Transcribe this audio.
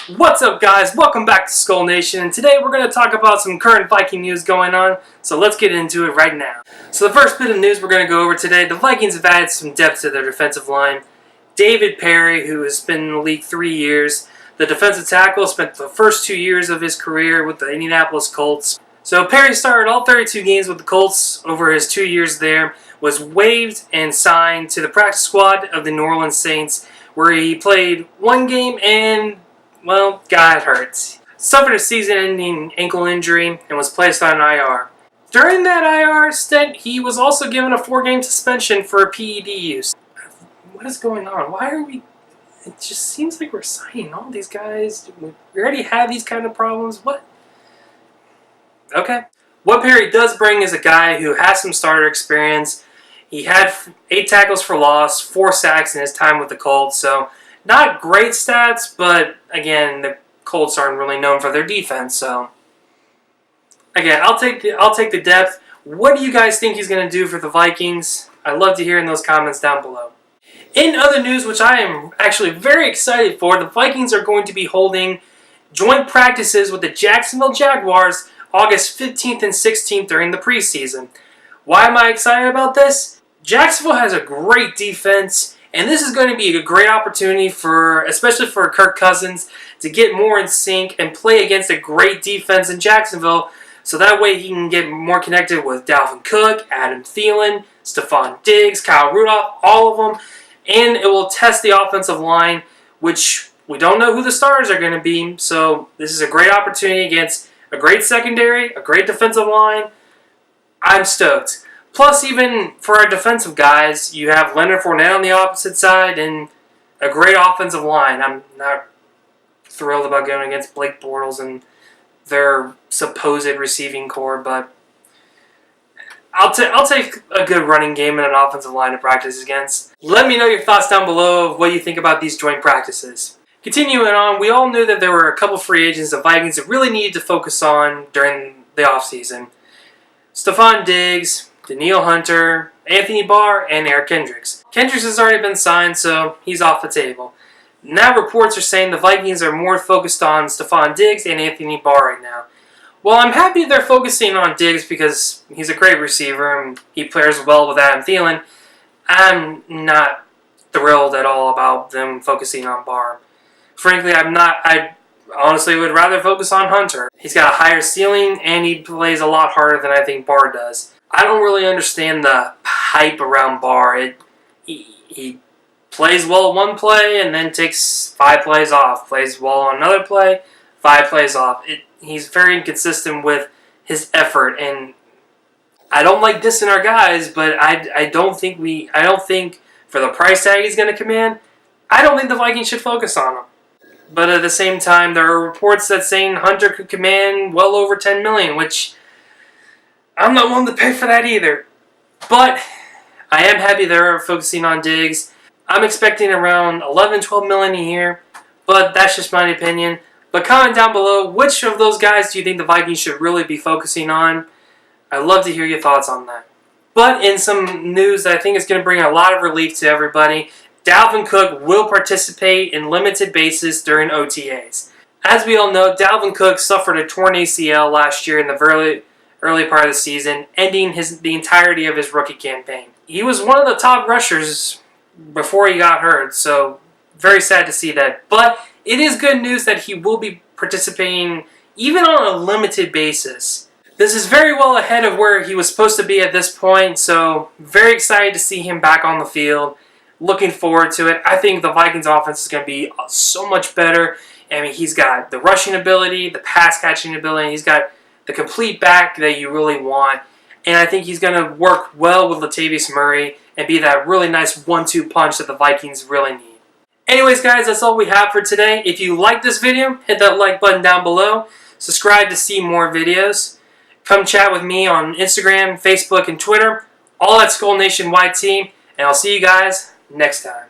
What's up, guys? Welcome back to Skull Nation, and today we're going to talk about some current Viking news going on, so let's get into it right now. So the first bit of news we're going to go over today, the Vikings have added some depth to their defensive line. David Parry, who has been in the league 3 years, the defensive tackle, spent the first 2 years of his career with the Indianapolis Colts. So Parry started all 32 games with the Colts over his 2 years there, was waived and signed to the practice squad of the New Orleans Saints, where he played one game and, well, got hurt. Suffered a season-ending ankle injury and was placed on IR. During that IR stint, he was also given a 4-game suspension for PED use. What is going on? Why are we... It just seems like we're signing all these guys. We already have these kind of problems. What? Okay. What Parry does bring is a guy who has some starter experience. He had 8 tackles for loss, 4 sacks in his time with the Colts, so not great stats, but again, the Colts aren't really known for their defense, so again, I'll take the depth. What do you guys think he's going to do for the Vikings? I'd love to hear in those comments down below. In other news, which I am actually very excited for, the Vikings are going to be holding joint practices with the Jacksonville Jaguars August 15th and 16th during the preseason. Why am I excited about this? Jacksonville has a great defense, and this is going to be a great opportunity especially for Kirk Cousins, to get more in sync and play against a great defense in Jacksonville, so that way he can get more connected with Dalvin Cook, Adam Thielen, Stephon Diggs, Kyle Rudolph, all of them, and it will test the offensive line, which we don't know who the stars are going to be, so this is a great opportunity against a great secondary, a great defensive line. I'm stoked. Plus, even for our defensive guys, you have Leonard Fournette on the opposite side and a great offensive line. I'm not thrilled about going against Blake Bortles and their supposed receiving core, but I'll take a good running game and an offensive line to practice against. Let me know your thoughts down below of what you think about these joint practices. Continuing on, we all knew that there were a couple free agents the Vikings that really needed to focus on during the offseason. Stephon Diggs, Danielle Hunter, Anthony Barr, and Eric Kendricks. Kendricks has already been signed, so he's off the table. Now reports are saying the Vikings are more focused on Stephon Diggs and Anthony Barr right now. Well, I'm happy they're focusing on Diggs because he's a great receiver and he plays well with Adam Thielen. I'm not thrilled at all about them focusing on Barr. Frankly, I honestly would rather focus on Hunter. He's got a higher ceiling and he plays a lot harder than I think Barr does. I don't really understand the hype around Barr. He plays well one play and then takes 5 plays off. Plays well on another play, 5 plays off. He's very inconsistent with his effort, and I don't like dissing our guys, but I don't think for the price tag he's going to command, I don't think the Vikings should focus on him. But at the same time, there are reports that saying Hunter could command well over $10 million, which I'm not willing to pay for that either. But I am happy they're focusing on Diggs. I'm expecting around $11-12 million a year, but that's just my opinion. But comment down below, which of those guys do you think the Vikings should really be focusing on? I'd love to hear your thoughts on that. But in some news that I think is going to bring a lot of relief to everybody, Dalvin Cook will participate in limited basis during OTAs. As we all know, Dalvin Cook suffered a torn ACL last year in the early part of the season, ending the entirety of his rookie campaign. He was one of the top rushers before he got hurt, so very sad to see that. But it is good news that he will be participating even on a limited basis. This is very well ahead of where he was supposed to be at this point, so very excited to see him back on the field. Looking forward to it. I think the Vikings offense is going to be so much better. I mean, he's got the rushing ability, the pass catching ability, he's got the complete back that you really want. And I think he's going to work well with Latavius Murray and be that really nice 1-2 punch that the Vikings really need. Anyways, guys, that's all we have for today. If you like this video, hit that like button down below. Subscribe to see more videos. Come chat with me on Instagram, Facebook, and Twitter. All at Skull Nation YT. And I'll see you guys next time.